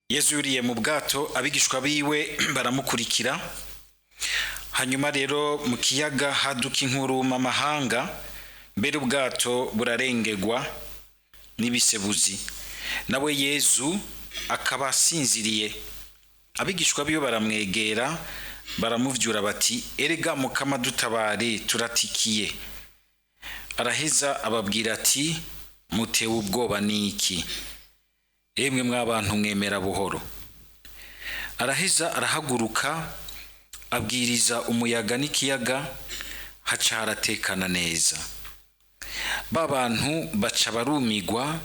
Yesu yuriye mu bwato, abigishwa biwe baramukurikira. Hanyuma rero mu kiyaga haduka inkuruma amahanga, mbere ubwato burarengerwa n'ibisebuzi. Nawe Yesu akaba asinziriye. Abigishwa biwe baramwegera, baramuvyura bati, erega Mukama dutabare, turatikiye. Araheza ababwira ati, mutewe ubwoba niki? Emwe mw'abantu mwemera buhoro. Araheza arahaguruka, abwiriza umuyaga n'ikiyaga, haca haratekana neza. Ba bantu baca barumigwa,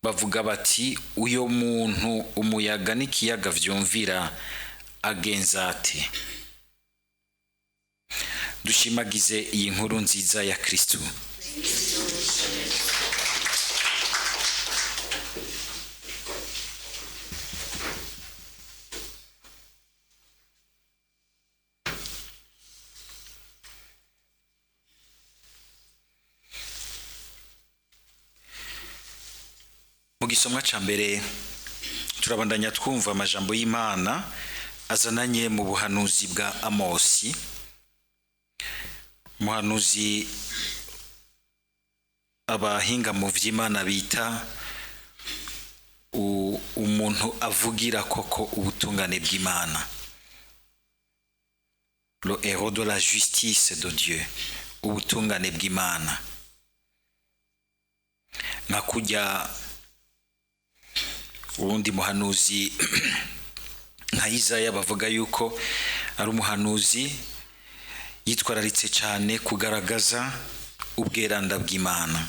bavuga bati, uyo muntu umuyaga n'ikiyaga vyumvira agenza ate? Dushimagize iyi nkuru nziza ya Kristo. Mu gisomwa ca mbere turabandanya twumva amajambo y'Imana azananye mu buhanuzi bwa Amosi. Umuhanuzi abahinga mu vy'Imana bita umuntu avugira koko ubutungane bw'Imana, le héros de la justice de Dieu, ubutungane bw'Imana. Nka kurya uwundi muhanuzi nka Isaya bavuga yuko ari umuhanuzi yitwararitse cyane kugaragaza ubweranda bw'Imana.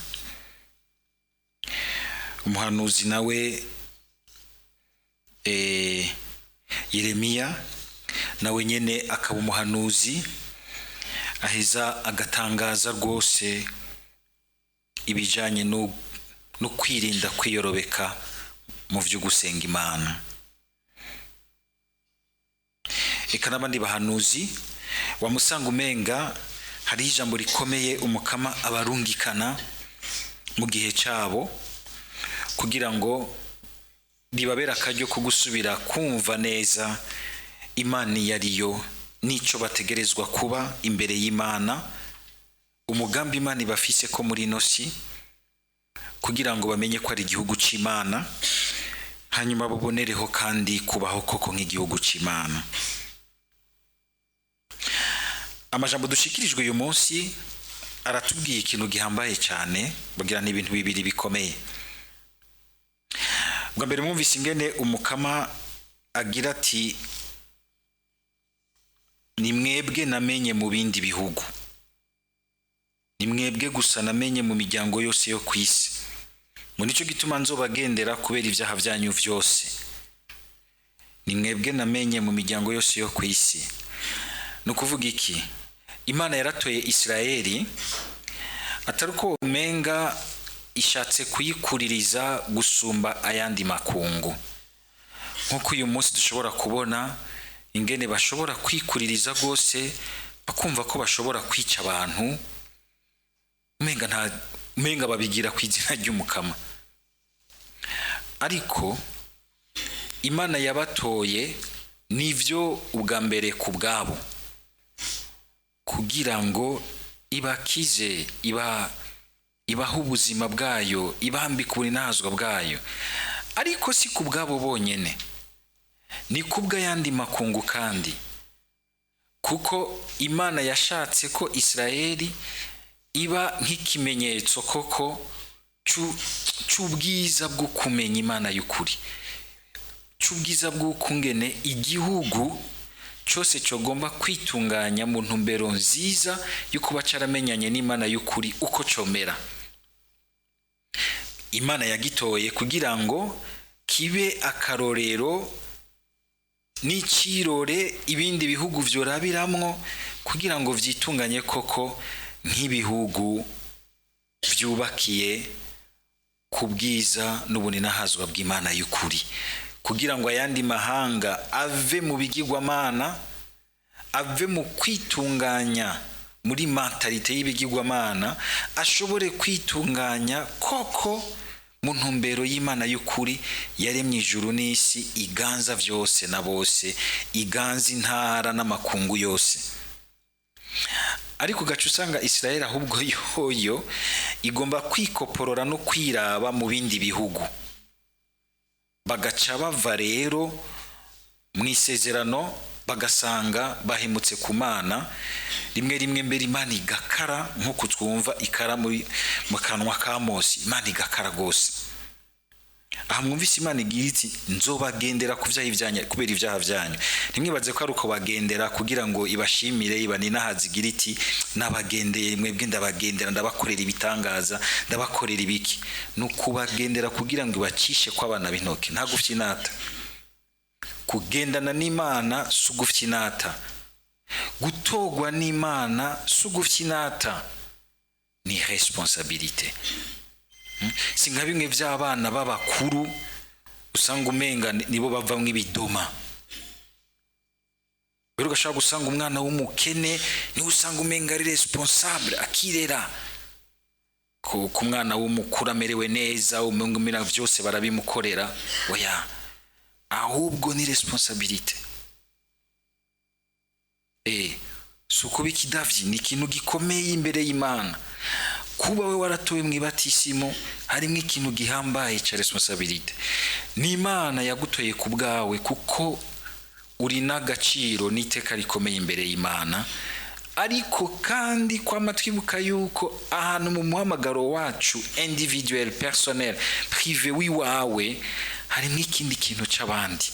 Umuhanuzi nawe Yeremiya nawe nyene akaba umuhanuzi, aheza agatangaza rwose ibijanye no kwirinda kwiyorobeka mu vyo gusenga Imana. Eka n'abandi bahanuzi wamusanga umenga hari ijambo rikomeye umukama abarungikana mu gihe cabo kugira ngo ribabera akaryo ko gusubira kumva neza Imana yariyo n'ico bategerezwa kuba imbere y'Imana, umugambi Imana ibafise ko muri ino si, kugira ngo bamenye ko ari igihugu c'Imana, hanyuma babonereho kandi kubaho koko nk'igihugu c'Imana. Amajambo dushikirijwe uyu munsi aratubwiye ikintu gihambaye cyane, bagira n'ibintu bibiri bikomeye. Bwa mbere mwumvise ingene umukama agira ati, ni mwebwe namenye mu bindi bihugu, ni mwebwe gusa namenye mu miryango yose yo kw'isi, ngo nico gituma nzobagendera kubera ivyaha vyanyu vyose. Ni mwebwe namenye mu miryango yose yo kw'isi. No kuvuga iki? Imana yaratoye Israeli atari ko umenga ishatse kuyikuririza gusumba ayandi makungu, nkuko uyu munsi dushobora kubona ingene bashobora kwikuririza rwose, bakumva ko bashobora kwica abantu, umenga babigira ku izina ry'umukama. Ariko Imana yabatoye nivyo ubwa mbere ku bwabo, kugira ngo ibakize, ibaha ubuzima bwayo, ibambika uburinazwa bwayo. Ariko si ku bwabo bonyene, ni kubw'ayandi makungu kandi, kuko Imana yashatse ko Israeli iba nk'ikimenyetso koko c'ubwiza bwo kumenya Imana y'ukuri, c'ubwiza bwo kungene igihugu cyose cyogomba kwitunganya mu ntumbero nziza yo kuba caramenyanye n'Imana y'ukuri uko comera. Imana yagitoye kugira ngo kibe akarorero n'icirore ibindi bihugu vyorabiramwo, kugira ngo vyitunganye koko nk'ibihugu vyubakiye ku bwiza n'ubuninahazwa bw'Imana y'ukuri, kugira ngo ayandi mahanga ave mu bigirwamana, ave mu kwitunganya muri mentalite y'ibigirwamana, ashobore kwitunganya koko mu ntumbero y'Imana y'ukuri yaremye ijuru n'isi, iganza vyose na bose, iganza intara n'amakungu yose. Ariko gacu usanga Israeli ahubwo yoyo igomba kwikoporora no kwiraba mu bindi bihugu, bagaca bava rero mu isezerano bagasanga bahemutse ku Mana. Rimwe rimwe mbere Imana igakara nk'uko twumva ikara mu kanwa ka Mose, Imana igakara gose. Aha mwumvise Imana igira iti nzobagendera ku vyaha vyanyu kubera ivyaha vyanyu. Ntimwibaze ko ari uko bagendera kugira ngo ibashimire ibaninahaza, igira iti nabagendeye mwebwe ndabagendera, ndabakorera ibitangaza, ndabakorera ibiki. Nukubagendera kugira ngo ibacishe kw'abana b'intoke, nta gufyinata. Kugendana n'Imana sugufyinata, gutogwa n'Imana sugufyinata, ni responsabilité. Si nka bimwe by'abana b'abakuru usanga umenga nibo bavamwe ibidoma. Rero ugashaka gusanga umwana w'umukene ni usanga umenga ari responsable akirera, ku mwana w'umukuru amerewe neza umenga byose barabimukorera. Oya, ahubwo ni responsabilité. Suko bikidavyi ni ikintu gikomeye imbere y'Imana. Kuba we waratowe mu ibatisimo harimo ikintu gihambaye ca responsabilité. Ni Imana yagutoye ku bwawe kuko uri n'agaciro n'iteka rikomeye imbere y'Imana. Ariko kandi kwa matwibuka yuko ahantu mu muhamagaro wacu individuel, personnel, privé wiwawe harimo ikindi kintu c'abandi.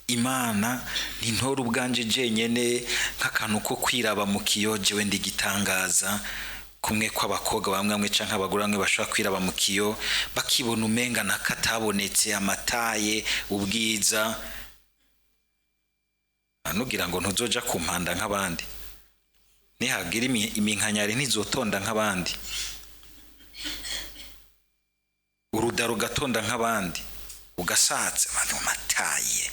Imana ni ntora ubwanje jenyene nk'akantu ko kwiraba mu kiyo, jewe ndi gitangaza. Kumwe kw'abakobwa bamwe canke abagore bamwe bashobora kwiraba mu kiyo bakibona umenga nakatabonetse, amataye, ubwiza. Anugira ngo ntuzoja kumpanda nk'abandi, nihagira iminkanyari ntizotonda nk'abandi, urudaro gatonda nk'abandi, ugasatse abantu mataye.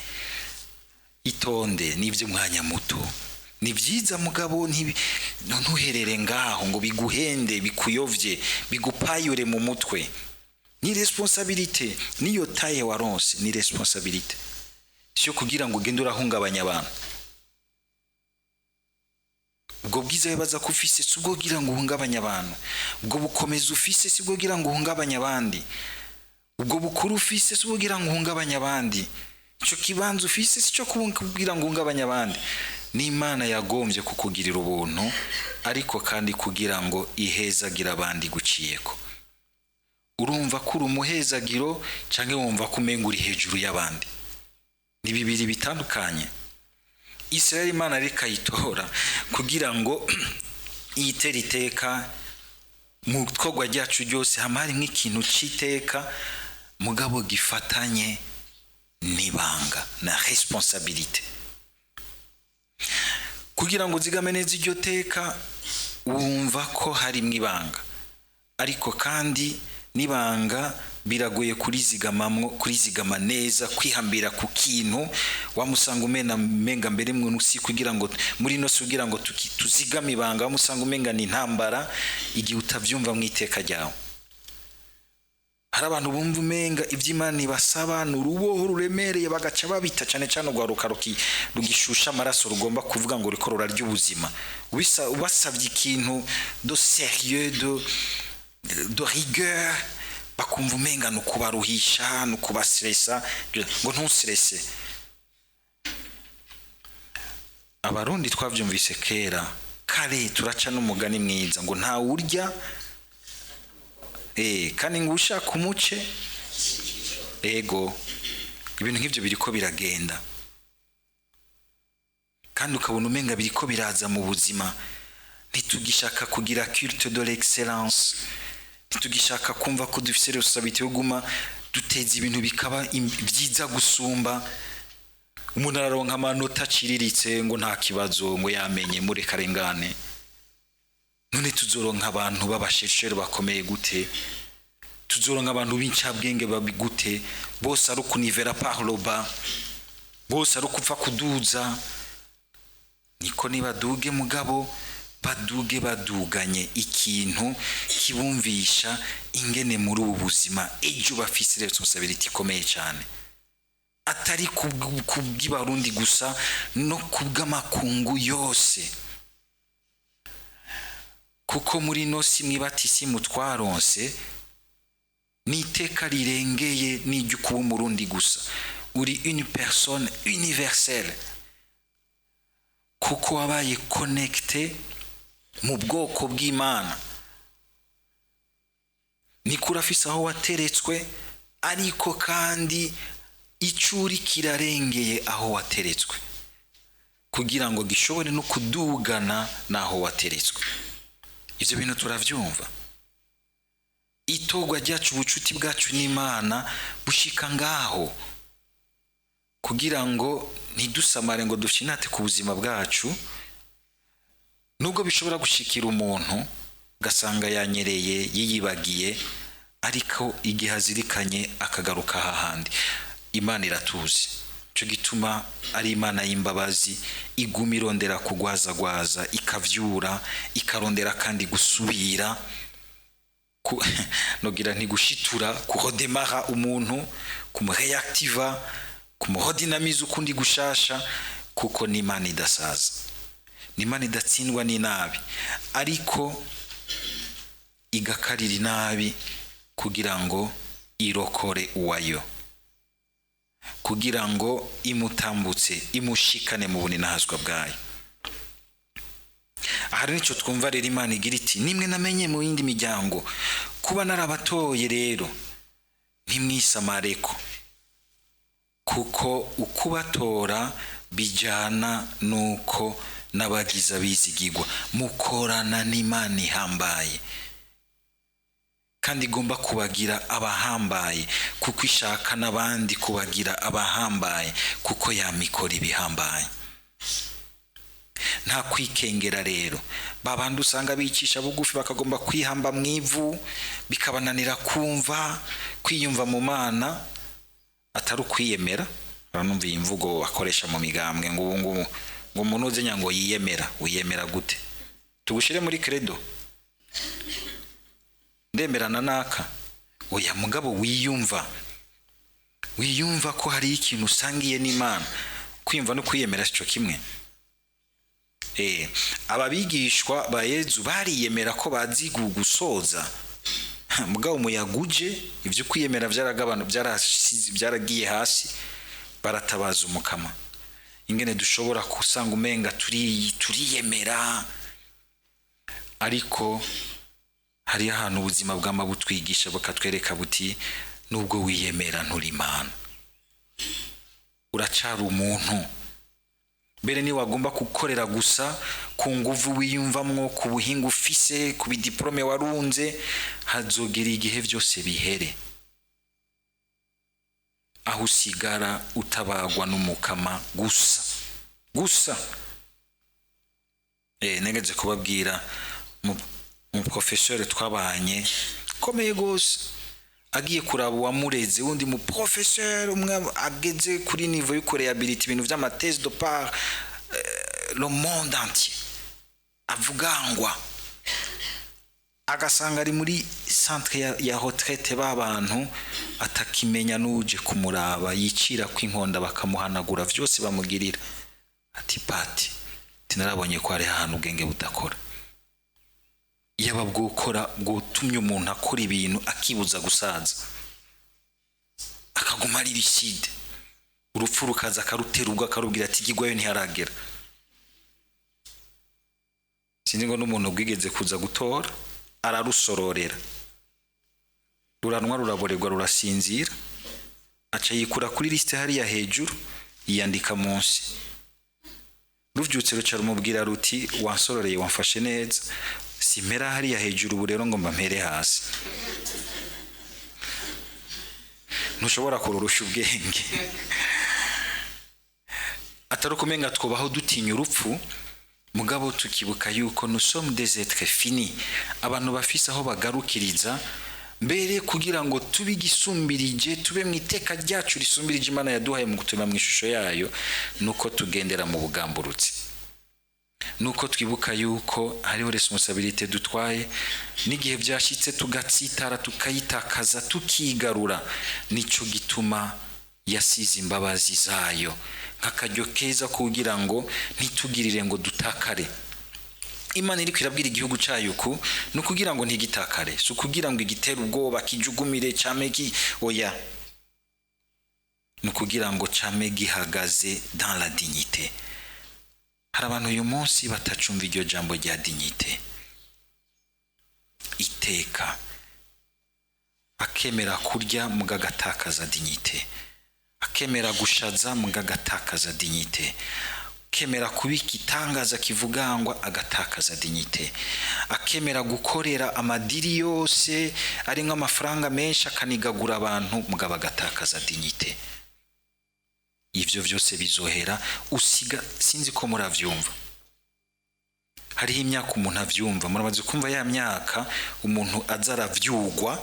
Itonde n'ivyo mwanya muto, ni vyiza mugabo ntuherere ngaho ngo biguhende, bikuyovye, bigupayure mu mutwe. Ni responsabilité, niyo taye waronse ni responsabilité. Sio kugira ngo ugende urahungabanya abantu. Ubwo bwiza bibaza ko ufise si ubwo kugira ngo uhungabanye abantu, ubwo bukomeza ufise si bwo kugira ngo uhungabanye abandi, ubwo bukuru ufise si bwo kugira ngo uhungabanye abandi, ico kibanza ufise si cyo kugira ngo uhungabanye abandi. Ni Imana yagombye kukugirira ubuntu, ariko kandi kugira ngo ihezagira abandi guciyeko. Urumva ko uri umuhezagiro canke wumva ko umenga uri hejuru y'abandi? Ni bibiri bitandukanye. Israeli Imana rikayitora kugira ngo iyitere iteka mu twogwa ryacu ryose, hamari nk'ikintu c'iteka mugabo gifatanye n'ibanga na responsabilité. Kugira ngo zigame neza iryo teka wumva ko hari mwibanga, ariko kandi nibanga biragoye kurizigama neza, kwihambira ku kintu wamusanga umenga mbere mwe nusi kugira ngo muri no sugira ngo tuzigame ibanga, wamusanga umenga ni intambara igihe utavyumva mu iteka ryawe. Hari abantu bumva umenga ivy'Imana ibasaba n'uruboho ruremereye bagaca babita cane cane ugwaruka rugishusha amaraso rugomba kuvuga ngo rikorora ry'ubuzima. Ubasavye ikintu de sérieux, de rigueur, bakumva umenga nukubaruhisha, nukubastressa, ngo ntustresse. Abarundi twavyumvise kera kare turaca n'umugani mwiza ngo nta urya kandi ngo ushaka umuce. Ego ibintu nk'ivyo biriko biragenda, kandi ukabona umenga biriko biraza mu buzima. Ntitugishaka kugira culte de l'excellence, ntitugishaka kumva ko dufise responsabilité yo guma duteza ibintu bikaba byiza gusumba. Umuntu araronka amanota aciriritse ngo nta kibazo, ngo yamenye mureka rengane. None tuzoronka abantu b'abasheshere bakomeye gute? Tuzoronka abantu b'incabwenge babigute? Bose ari kunivera par le bas, bose ari kupfa kuduza. Niko nibaduge mugabo baduge baduganye ikintu kibumvisha ingene muri ubu buzima ejo bafise responsibility ikomeye cyane, atari kubw'ibarundi gusa no kubw'amakungu yose, kuko muri no si mwibatisimu twaronse ni iteka rirengeye n'iryo kuba umurundi gusa, uri une personne universelle kuko wabaye connecté mu bwoko bw'Imana. Ni kurafise aho wateretswe, ariko kandi icuri kirarengeye aho wateretswe kugira ngo gishobore no kudugana naho wateretswe. Ivyo bintu turavyumva. Itogwa ryacu, ubucuti bwacu n'Imana bushika ngaho kugira ngo ntidusamare ngo dushinate ku buzima bwacu, nubwo bishobora gushikira umuntu gasanga yanyereye yiyibagiye, ariko igihe azirikanye akagaruka hahandi. Imana iratuzi, cyo gituma ari Imana y'imbabazi, iguma irondera kugwazagwaza, ikavyura, ikarondera kandi gusubira nogira ntigushitura, kuhodemara umuntu, kumureactiva, kumuhodinamiza ukundi gushasha, kuko ni Imana idasaza, ni Imana idatsindwa n'inabi, ariko igakarira inabi kugira ngo irokore uwayo, kugira ngo imutambutse, imushikane mu buninahazwa bwayo. Ahari nico twumva rero Imana igira iti, nimwe namenye mu yindi miryango, kuba narabatoye rero ntimwisamareko, kuko ukubatora bijana nuko n'abagiza bizigirwa mukorana n'Imana ihambaye, kandi igomba kubagira abahambaye, kuko ishaka n'abandi kubagira abahambaye, kuko yamikora ibihambaye. Nta kwikengera rero, babandi usanga bicisha bugufi bakagomba kwihamba mu ivu, bikabananira kumva kwiyumva mu Mana atari ukwiyemera. Baranumva iyi mvugo bakoresha mu migambwe ngo umuntu uze nyango yiyemera. Wiyemera gute? Tugushire muri credo ndemerana naka? Oya, mugabo wiyumva ko hari ikintu usangiye n'Imana. Kwiyumva no kwiyemera sico kimwe. Ababigishwa ba Yezu bariyemera ko bazi gusoza, mugabo umuyaguje, ivyo kwiyemera vyaragabana, byaragiye hasi, baratabaza umukama. Ingene dushobora kusanga umenga turiyemera, ariko hari ahantu ubuzima bw'ama butwigisha bakatwereka buti nubwo wiyemera nturi Imana, uracara umuntu. Mbere ni wagomba gukorera gusa ku nguvu wiyumvamwo, ku buhinga ufise, ku bidiplome warunze, hazogera igihe vyose bihere, aho usigara utabagwa n'umukama gusa. Negeze kubabwira mu professeur twabanye komeye gose, agiye kuraba uwamureze, wundi mu professeur umwe ageze kuri niveau yo rehabiliter ibintu vy'ama thèse de par le monde entier, avugangwa, agasanga ari muri centre ya retraite b'abantu, atakimenya n'uje kumuraba, yicira kw'inkonda bakamuhanagura vyose bamugirira. Ati pati, tinarabonye ko ari ahantu ubwenge budakora. Yaba bwokora bwotumye umuntu akora ibintu akibuza gusaza, akaguma ari riside, urupfu rukaza akaruterurwa akarubwira ati igigwayo ntiharagera. Sinzi ngo n'umuntu bwigeze kuza gutora, ararusororera, ruranwa ruraborerwa rurasinzira, aca yikura kuri liste hariya hejuru, yiyandika munsi. Ruvyutse ruca rumubwira ruti wansororeye wamfashe neza, simera hariya hejuru, ubu rero ngomba mpere hasi. Ntushobora kururusha ubwenge. Atari kumenga twubaho dutinya urupfu, mugabo tukibuka yuko nous sommes des êtres finis, abantu bafise aho bagarukiriza, mbere kugira ngo tubigisumbirije, tube mu iteka ryacu risumbirije Imana yaduhaye mu gutuma mu ishusho yayo, nuko tugendera mu bugamburutsi. nuko twibuka yuko hariho responsabilité dutwaye, n'igihe byashitse tugatsitara tukayitakaza tukigarura. Nico gituma yasize imbabazi zayo nk'akaryo keza kugira ngo ntitugirire ngo dutakare. Imana iri kwirabwira igihugu cyayo uku no kugira ngo ntigitakare, so kugira ngo igitere ubwoba kijugumire cameki oya, no kugira ngo came gihagaze dans la dignité. Hari abantu uyu munsi batacumva iryo jambo rya dignité, iteka, akemera kurya mugagatakaza dignité, akemera gushaza mugagatakaza dignité, akemera kubika itangaza kivugangwa agatakaza dignité, akemera gukorera amadiri yose ari nk'amafaranga menshi akanigagura abantu mugaba agatakaza dignité. Ivyo vyose bizohera usiga, sinzi ko muravyumva. Hariho imyaka umuntu avyumva, murabaze kumva ya myaka umuntu azaravyugwa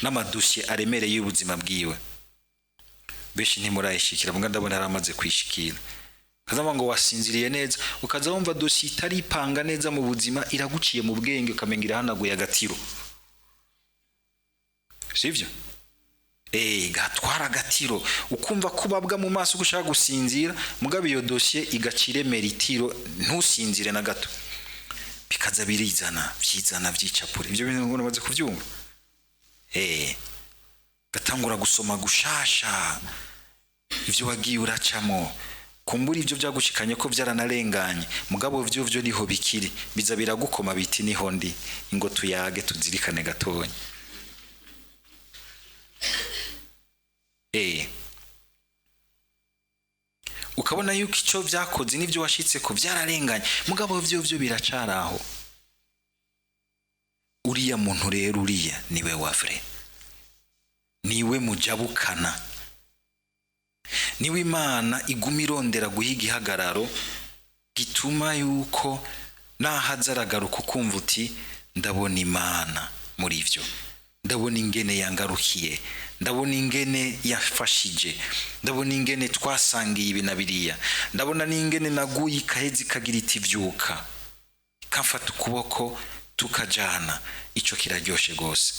n'amadosiye aremereye y'ubuzima bwiwe. Beshi ntimurayishikira, muga ndabona yaramaze kwishikira. Kazama ngo wasinziriye neza, ukaza wumva dosiye itaripanga neza mu buzima, iraguciye mu bwenge ukamenga irahanaguye agatiro. Sivyo? Gatwara agatiro, ukumva kubabwa mu maso gushaka gusinzira, mugabe iyo dosiye igacire meritiro ntusinzire na gato. Bikaza birizana vyicapure. Ibyo bintu ngo baze kuvyumva. Gatangura gusoma gushasha ivyo wagiye uracamo, kumbura ivyo byagushikanye ko byaranarenganye, mugabo vyo niho bikiri, biza biragukoma biti niho ndi, ingo tuyage tuzirikane gatonya. Ukabona yuko ico vyakoze n'ivyo washitse ko byararenganye, mugabo vyo biracaraho. Uriya muntu rero, uriya niwe wafre, niwe mujabukana, niwe Imana iguma irondera guhiga ihagararo gituma yuko nahazaragaruka ukumva uti ndabona Imana muri ivyo, ndabona ingene yangarukiye, ndabona ingene yafashije, ndabona ingene twasangiye ibi na biriya, ndabona n'ingene naguye ikahezi kagira iti vyuka, kamfata ukuboko tukajana. Ico kiraryoshe gose.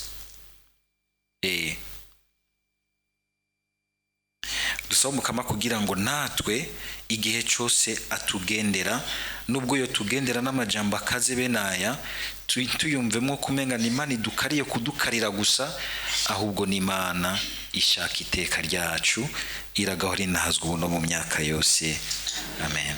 Dusaba Mukama kugira ngo natwe igihe cyose atugendera, nubwo yo tugendera n'amajambo akaze benaya, tuyumvemo kumenga ni Imana idukariye kudukarira gusa, ahubwo ni Imana ishaka iteka ryacu iragahora inahazwa ubu no mu myaka yose. Amen.